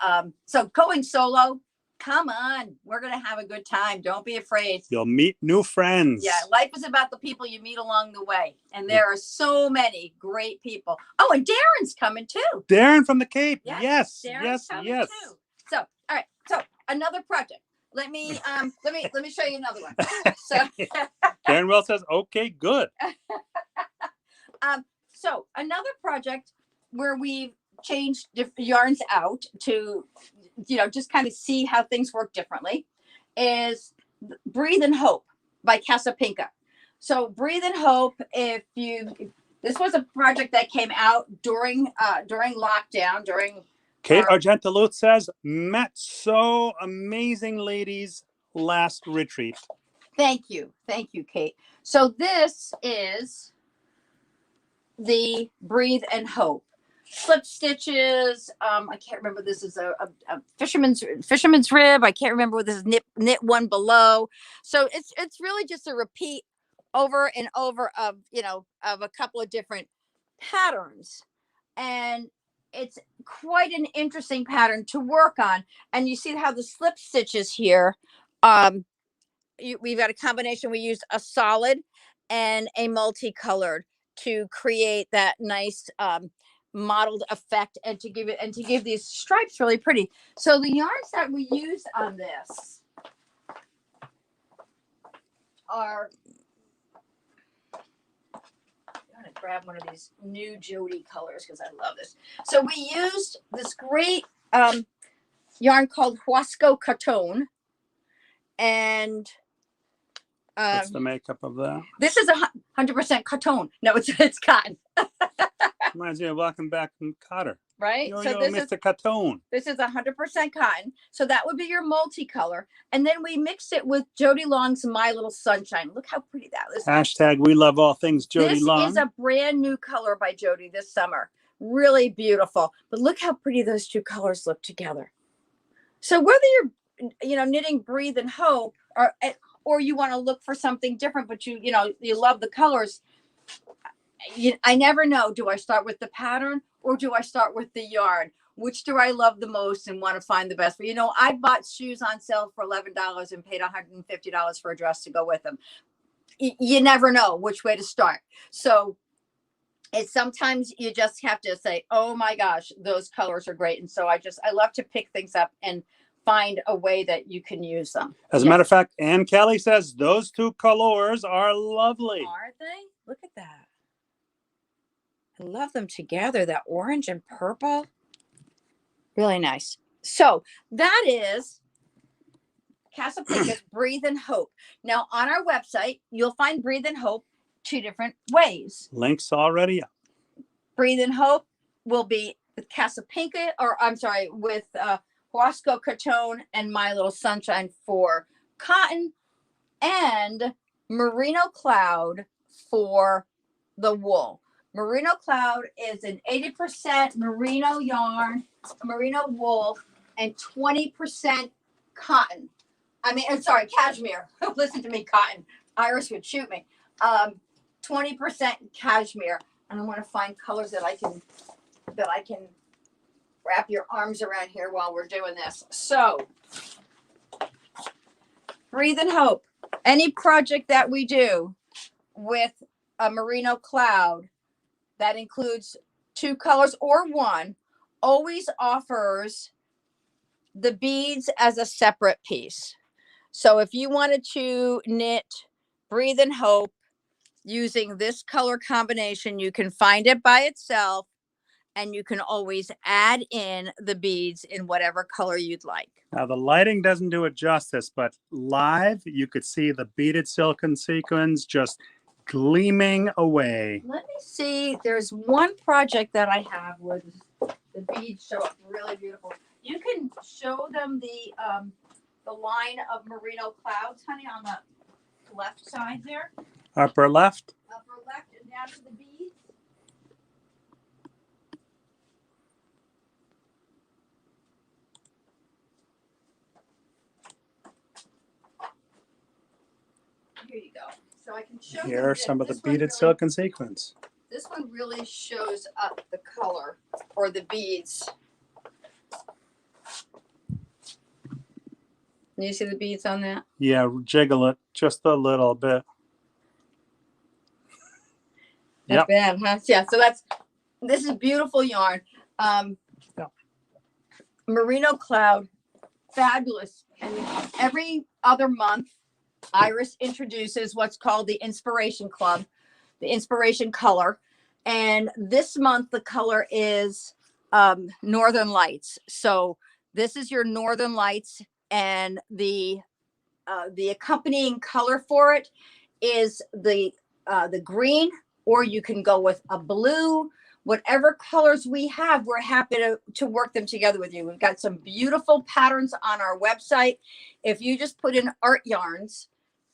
Speaker 1: so going solo, come on, we're going to have a good time. Don't be afraid.
Speaker 2: You'll meet new friends.
Speaker 1: Yeah, life is about the people you meet along the way. And there are so many great people. Oh, and Darren's coming too.
Speaker 2: Darren from the Cape.
Speaker 1: Yeah,
Speaker 2: yes.
Speaker 1: Too. So, all right. So another project. Let me show you another one. So
Speaker 2: Darren Will says, okay, good.
Speaker 1: So another project where we've changed yarns out to, just kind of see how things work differently is Breathe in Hope by Casapinka. So Breathe in Hope, this This was a project that came out during lockdown, during
Speaker 2: Kate Argentaluth says, met so amazing ladies last retreat.
Speaker 1: Thank you, Kate. So this is the Breathe and Hope slip stitches. I can't remember. This is a fisherman's rib. I can't remember what this is. Knit one below. So it's really just a repeat over and over of of a couple of different patterns, and it's quite an interesting pattern to work on. And you see how the slip stitches here. We've got a combination. We used a solid and a multicolored to create that nice mottled effect, and to give these stripes really pretty. So the yarns that we used on this are, I'm gonna grab one of these new Jody colors because I love this. So we used this great yarn called Huasco Coton, and
Speaker 2: what's the makeup of that?
Speaker 1: This is 100% coton. No, it's cotton.
Speaker 2: Reminds me of Welcome Back from Cotter.
Speaker 1: Right?
Speaker 2: Yo,
Speaker 1: so
Speaker 2: yo, Mr. Coton.
Speaker 1: This is 100% cotton. So that would be your multicolor. And then we mixed it with Jody Long's My Little Sunshine. Look how pretty that is.
Speaker 2: Hashtag we love all things Jody Long.
Speaker 1: This is a brand new color by Jody this summer. Really beautiful. But look how pretty those two colors look together. So whether you're knitting Breathe and Hope, or you want to look for something different, but you love the colors, I never know. Do I start with the pattern or do I start with the yarn? Which do I love the most and want to find the best? But I bought shoes on sale for $11 and paid $150 for a dress to go with them. You never know which way to start. So it's sometimes you just have to say, oh my gosh, those colors are great. And so I love to pick things up and find a way that you can use them.
Speaker 2: As a matter of fact, Ann Kelly says those two colors are lovely.
Speaker 1: Aren't they? Look at that. I love them together, that orange and purple. Really nice. So that is Casapinka's Breathe and Hope. Now on our website, you'll find Breathe and Hope two different ways.
Speaker 2: Links already up.
Speaker 1: Breathe and Hope will be with Casapinka, or I'm sorry, with Huasco Coton and My Little Sunshine for cotton, and Merino Cloud for the wool. Merino Cloud is an 80% merino yarn, merino wool, and 20% cotton. I'm sorry, cashmere. Listen to me, cotton. Iris would shoot me. 20% cashmere. And I want to find colors that I can wrap your arms around here while we're doing this. So, Breathe and Hope. Any project that we do with a merino cloud that includes two colors or one always offers the beads as a separate piece. So if you wanted to knit Breathe and Hope using this color combination, you can find it by itself, and you can always add in the beads in whatever color you'd like.
Speaker 2: Now the lighting doesn't do it justice, but live you could see the beaded silken sequins just gleaming away.
Speaker 1: Let me see. There's one project that I have where the beads show up really beautiful. You can show them the line of merino clouds, honey, on the left side there.
Speaker 2: Upper left.
Speaker 1: Upper left and down to the beads. Here you go. So I can show you.
Speaker 2: Here are some of the beaded silken sequins.
Speaker 1: This one really shows up the color or the beads. You see the beads on that?
Speaker 2: Yeah, jiggle it just a little bit.
Speaker 1: That's bad, huh? Yeah, so this is beautiful yarn. Merino Cloud, fabulous. And every other month, Iris introduces what's called the Inspiration Club, the Inspiration Color. And this month, the color is Northern Lights. So this is your Northern Lights, and the accompanying color for it is the green or you can go with a blue. Whatever colors we have, we're happy to work them together with you. We've got some beautiful patterns on our website. If you just put in Art Yarns,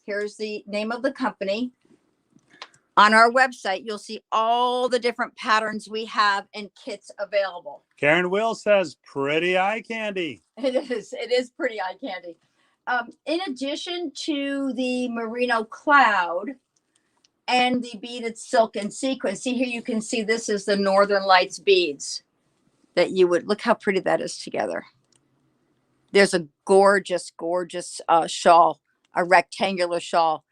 Speaker 1: here's the name of the company. On our website, you'll see all the different patterns we have and kits available.
Speaker 2: Karen Will says, pretty eye candy.
Speaker 1: It is pretty eye candy. In addition to the merino cloud and the beaded silk and sequin, see here, you can see this is the Northern Lights beads that you would, look how pretty that is together. There's a gorgeous, gorgeous shawl, a rectangular shawl.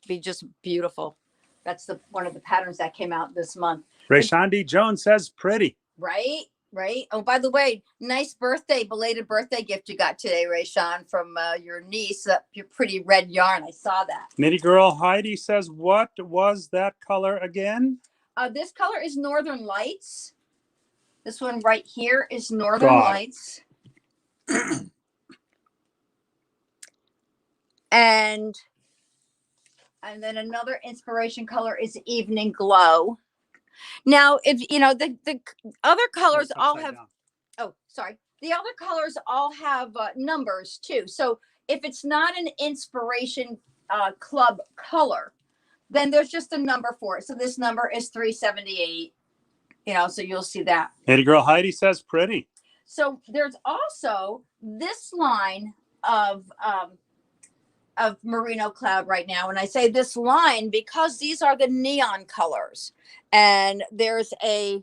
Speaker 1: Be just beautiful. That's one of the patterns that came out this month.
Speaker 2: Rayshandi Jones says pretty.
Speaker 1: Right. Oh, by the way, nice birthday, belated birthday gift you got today, Rayshawn, from your niece. Your pretty red yarn. I saw that.
Speaker 2: Knitty Girl Heidi says, what was that color again?
Speaker 1: This color is Northern Lights. This one right here is Northern Lights. And then another inspiration color is Evening Glow. Now, if you know the other colors all have, the other colors all have numbers too. So if it's not an inspiration club color, then there's just a number for it. So this number is 378. You know, so you'll see that.
Speaker 2: Knitty Girl Heidi says pretty.
Speaker 1: So there's also this line of merino cloud right now. And I say this line because these are the neon colors. And there's a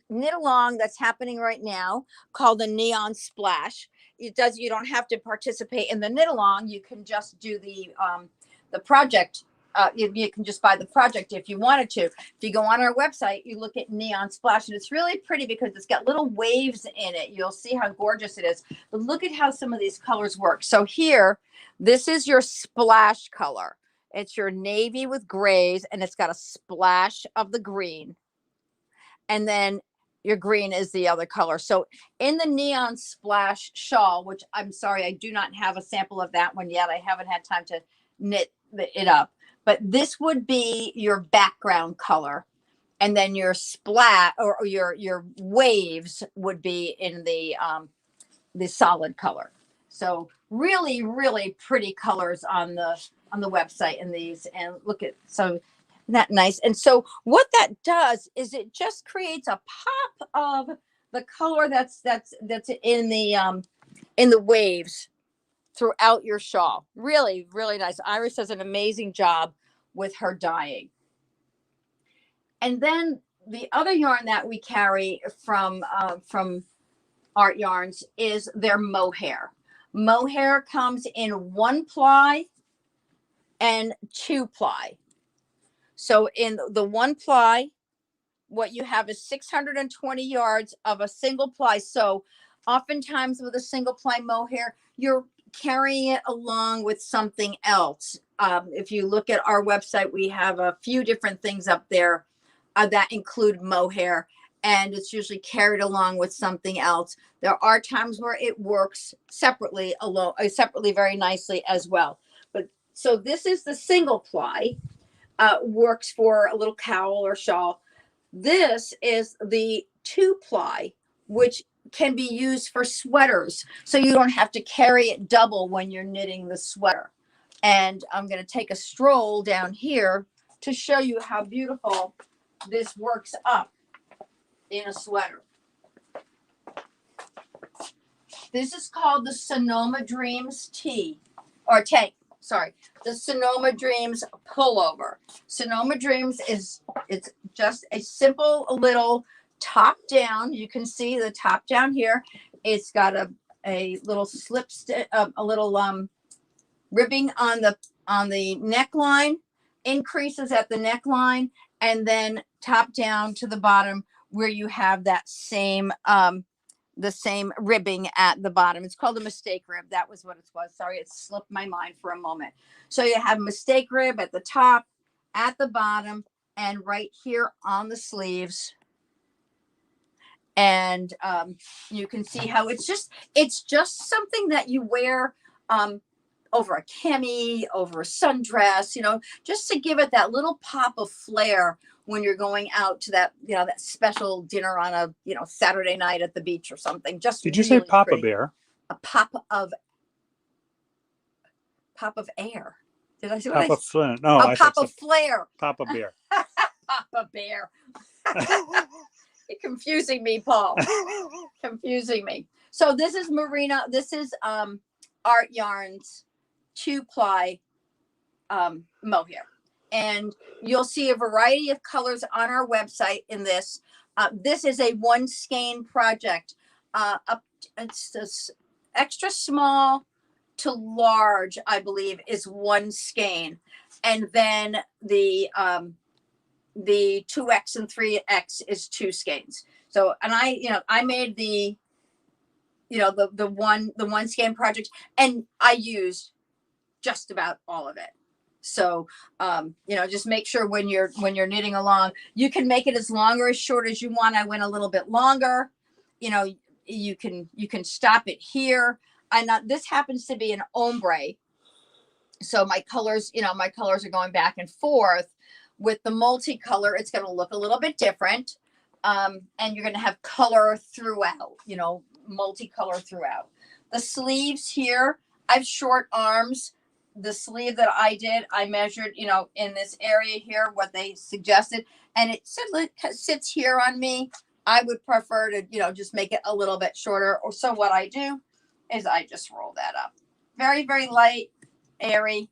Speaker 1: knit along that's happening right now called the Neon Splash. You don't have to participate in the knit along. You can just do the project. You can just buy the project if you wanted to. If you go on our website, you look at Neon Splash, and it's really pretty because it's got little waves in it. You'll see how gorgeous it is. But look at how some of these colors work. So here, this is your splash color. It's your navy with grays, and it's got a splash of the green. And then your green is the other color. So in the Neon Splash shawl, which I'm sorry, I do not have a sample of that one yet. I haven't had time to knit it up. But this would be your background color. And then your splat or your waves would be in the solid color. So really, really pretty colors on the website in these. And look at, so isn't that nice? And so what that does is it just creates a pop of the color that's in the waves throughout your shawl. Really, really nice. Iris does an amazing job with her dyeing. And then the other yarn that we carry from Art Yarns is their mohair. Mohair comes in 1 ply and 2 ply. So in the 1 ply, what you have is 620 yards of a single ply. So oftentimes with a single ply mohair, you're carrying it along with something else. If you look at our website, we have a few different things up there that include mohair, and it's usually carried along with something else. There are times where it works separately very nicely as well. But so this is the single ply, works for a little cowl or shawl. This is the 2 ply, which can be used for sweaters, so you don't have to carry it double when you're knitting the sweater. And I'm going to take a stroll down here to show you how beautiful this works up in a sweater. This is called the Sonoma Dreams tank. Sorry, the Sonoma Dreams pullover. Sonoma Dreams it's just a simple little top down. You can see the top down here. It's got a little slip stitch, a little ribbing on the neckline, increases at the neckline, and then top down to the bottom where you have that same the same ribbing at the bottom. It's called a mistake rib. That was what it was. Sorry, it slipped my mind for a moment. So you have mistake rib at the top, at the bottom, and right here on the sleeves. And you can see how it's just something that you wear over a cami, over a sundress, just to give it that little pop of flair when you're going out to that, that special dinner on a, Saturday night at the beach or something. Just
Speaker 2: Did you say
Speaker 1: really
Speaker 2: Papa
Speaker 1: pretty.
Speaker 2: Bear?
Speaker 1: A pop of air. Did I say what
Speaker 2: Papa Flynn? No,
Speaker 1: a pop of flair.
Speaker 2: Papa Bear.
Speaker 1: Papa Bear. You're confusing me, Paul. Confusing me. So this is Marina. This is Art Yarns 2-ply mohair. And you'll see a variety of colors on our website in this. This is a 1 skein project. It's this extra small to large, I believe, is 1 skein. And then the 2X and 3X is 2 skeins. So, and I made the one skein project, and I used just about all of it. So, just make sure when you're knitting along, you can make it as long or as short as you want. I went a little bit longer. You can stop it here. And this happens to be an ombre. So my colors are going back and forth. With the multicolor, it's going to look a little bit different. And you're going to have color throughout, multicolor throughout. The sleeves here, I have short arms. The sleeve that I did, I measured, in this area here, what they suggested. And it sits here on me. I would prefer to, just make it a little bit shorter. Or so what I do is I just roll that up. Very, very light, airy,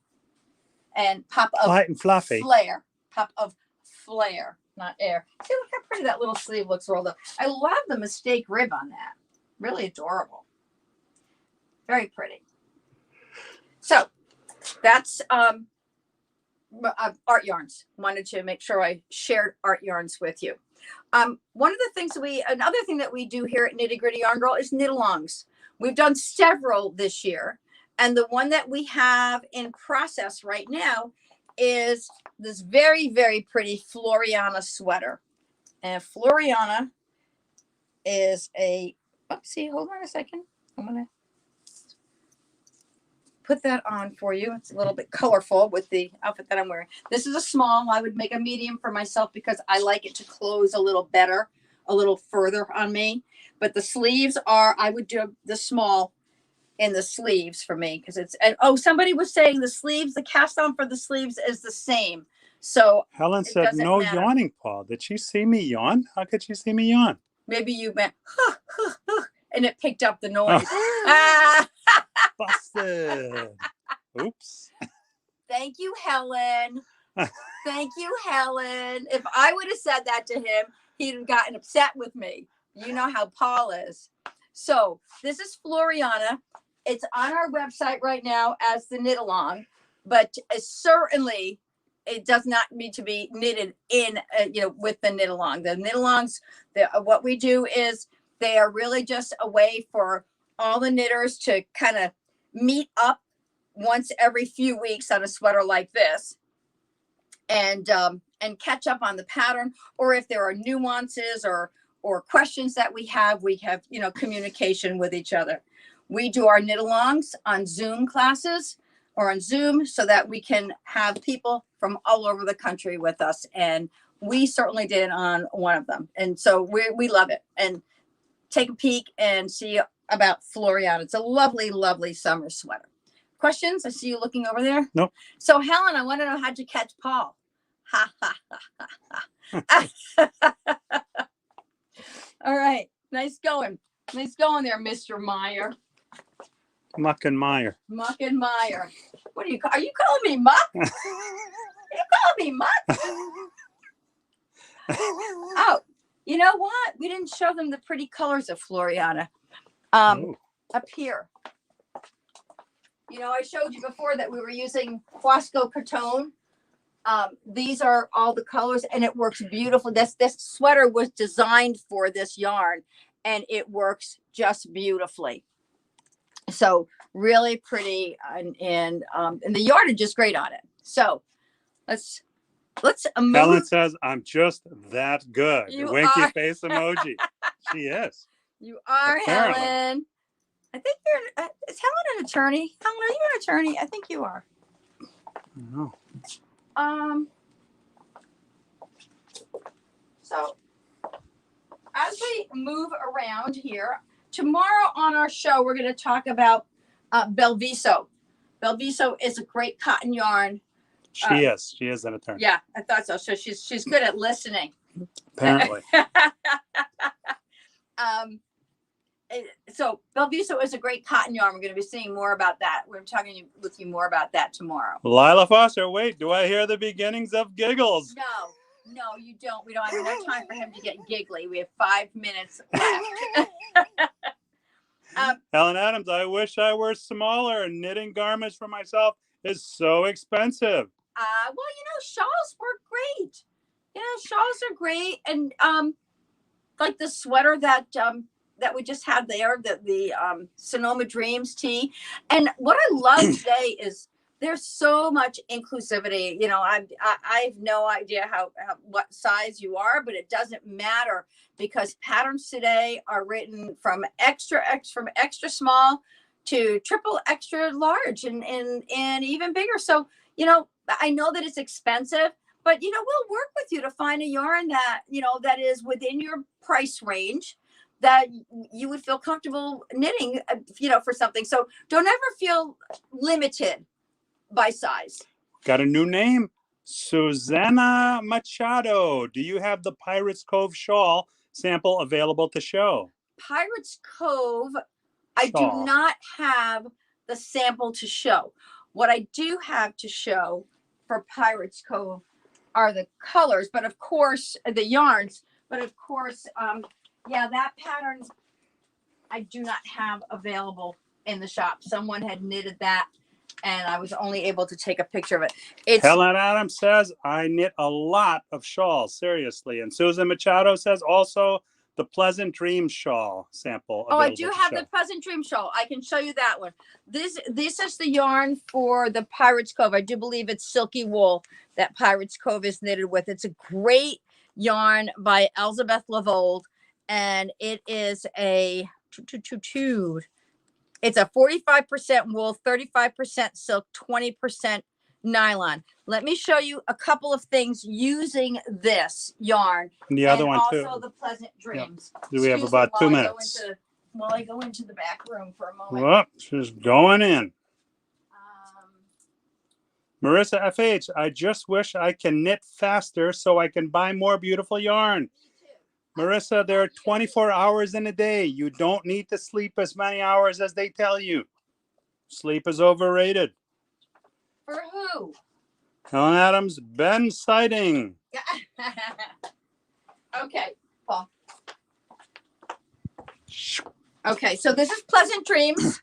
Speaker 1: and pop of
Speaker 2: light and fluffy.
Speaker 1: Flare. Pop of flare, not air. See, look how pretty that little sleeve looks rolled up. I love the mistake rib on that. Really adorable. Very pretty. So that's Art Yarns. Wanted to make sure I shared Art Yarns with you. One of the things another thing that we do here at Nitty Gritty Yarn Girl is knit-alongs. We've done several this year, and the one that we have in process right now is this very, very pretty Floriana sweater. And Floriana is hold on a second. I'm going to put that on for you. It's a little bit colorful with the outfit that I'm wearing. This is a small. I would make a medium for myself because I like it to close a little better, a little further on me. But the sleeves I would do the small in the sleeves for me because somebody was saying the cast on for the sleeves is the same. So
Speaker 2: Helen said no matter. Yawning, Paul. Did she see me yawn? How could she see me yawn?
Speaker 1: Maybe you went and it picked up the noise. Oh.
Speaker 2: Busted. Oops.
Speaker 1: Thank you, Helen. Thank you, Helen. If I would have said that to him, he'd have gotten upset with me. You know how Paul is. So this is Floriana. It's on our website right now as the knit along, but certainly it does not need to be knitted in, with the knit along. The knit alongs, what we do is they are really just a way for all the knitters to kind of meet up once every few weeks on a sweater like this and catch up on the pattern, or if there are nuances or questions that we have, communication with each other. We do our knit-alongs on Zoom classes or on Zoom so that we can have people from all over the country with us. And we certainly did on one of them. And so we love it. And take a peek and see about Floriana. It's a lovely, lovely summer sweater. Questions? I see you looking over there.
Speaker 2: Nope.
Speaker 1: So Helen, I want to know, how'd you catch Paul? Ha, ha, ha, ha, ha. All right. Nice going. Nice going there, Mr. Meyer.
Speaker 2: Muck and Meyer.
Speaker 1: Muck and Meyer. What are you calling me Muck? Are you calling me Muck? Oh, you know what? We didn't show them the pretty colors of Floriana. Up here. I showed you before that we were using Huasco Cotton. These are all the colors, and it works beautifully. This sweater was designed for this yarn, and it works just beautifully. So really pretty, and the yardage is great on it. So let's move.
Speaker 2: Helen says, "I'm just that good." Winky face emoji. She is.
Speaker 1: You are,
Speaker 2: apparently.
Speaker 1: Helen. I think is Helen an attorney? Helen, are you an attorney. I think you are.
Speaker 2: No.
Speaker 1: So as we move around here, tomorrow on our show, we're going to talk about Belviso. Belviso is a great cotton yarn.
Speaker 2: She is an attorney.
Speaker 1: Yeah, I thought so. So she's good at listening.
Speaker 2: Apparently.
Speaker 1: So Belviso is a great cotton yarn. We're going to be seeing more about that. We're talking with you more about that tomorrow.
Speaker 2: Lila Foster, wait, do I hear the beginnings of giggles?
Speaker 1: No, you don't. We don't have enough time for him to get giggly. We have 5 minutes left.
Speaker 2: Helen Adams, I wish I were smaller. Knitting garments for myself is so expensive.
Speaker 1: Well, shawls work great. Shawls are great. And like the sweater that we just had there, the Sonoma Dreams tee. And what I love today is there's so much inclusivity. I have no idea what size you are, but it doesn't matter because patterns today are written from extra small to triple extra large and even bigger. So, I know that it's expensive, but, we'll work with you to find a yarn that, that is within your price range that you would feel comfortable knitting, for something. So don't ever feel limited by size.
Speaker 2: Got a new name, Susanna Machado. Do you have the Pirates Cove shawl sample available to show?
Speaker 1: Pirates Cove, I do not have the sample to show. What I do have to show for Pirates Cove are the colors, but of course the yarns, but of course, that pattern I do not have available in the shop. Someone had knitted that and I was only able to take a picture of it.
Speaker 2: Helen Adams says, I knit a lot of shawls, seriously. And Susan Machado says also the Pleasant Dream shawl sample.
Speaker 1: Oh, I do have the Pleasant Dream shawl. I can show you that one. This is the yarn for the Pirates Cove. I do believe it's silky wool that Pirates Cove is knitted with. It's a great yarn by Elizabeth Lavold, and it is it's a 45% wool, 35% silk, 20% nylon. Let me show you a couple of things using this yarn.
Speaker 2: And the other one too.
Speaker 1: Also the Pleasant Dreams.
Speaker 2: Yep. Do we have about 2 minutes?
Speaker 1: While I go into the back room for a moment.
Speaker 2: Well, she's going in. Marissa FH, I just wish I can knit faster so I can buy more beautiful yarn. Marissa, there are 24 hours in a day. You don't need to sleep as many hours as they tell you. Sleep is overrated.
Speaker 1: For who?
Speaker 2: Helen Adams, Ben Siding.
Speaker 1: Okay, Paul. Okay, so this is Pleasant Dreams.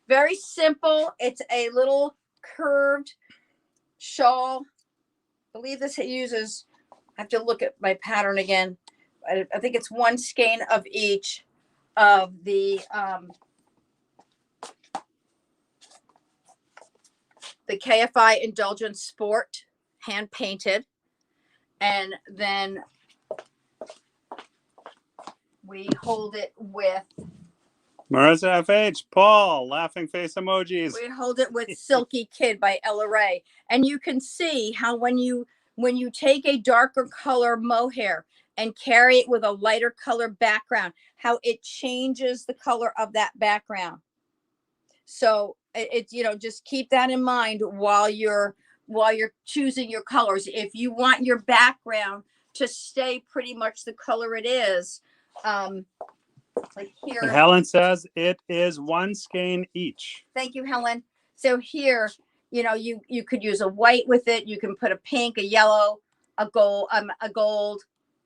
Speaker 1: Very simple. It's a little curved shawl. I believe this uses, I have to look at my pattern again. I think it's one skein of each of the KFI Indulgence Sport, hand painted. And then we hold it with
Speaker 2: Marissa FH, Paul, laughing face emojis.
Speaker 1: We hold it with Silky Kid by Ella Ray. And you can see how when you take a darker color mohair and carry it with a lighter color background, how it changes the color of that background. So it's, just keep that in mind while you're choosing your colors. If you want your background to stay pretty much the color it is, like here.
Speaker 2: And Helen says it is one skein each.
Speaker 1: Thank you, Helen. So here, you could use a white with it. You can put a pink, a yellow, a gold,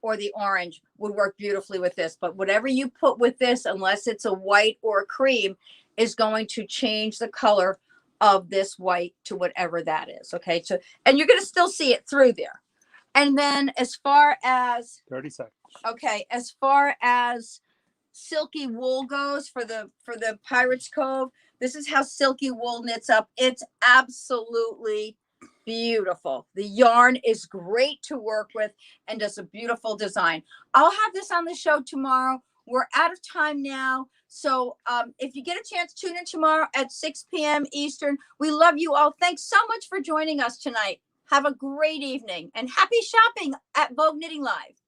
Speaker 1: or the orange would work beautifully with this. But whatever you put with this, unless it's a white or a cream, is going to change the color of this white to whatever that is. Okay. So, and you're going to still see it through there. And then as far as
Speaker 2: 30 seconds.
Speaker 1: Okay. As far as silky wool goes for the Pirates Cove, this is how silky wool knits up. It's absolutely beautiful. The yarn is great to work with and does a beautiful design. I'll have this on the show tomorrow We're out of time now. So if you get a chance, tune in tomorrow at 6 p.m. Eastern. We love you all. Thanks so much for joining us tonight. Have a great evening and happy shopping at Vogue Knitting Live.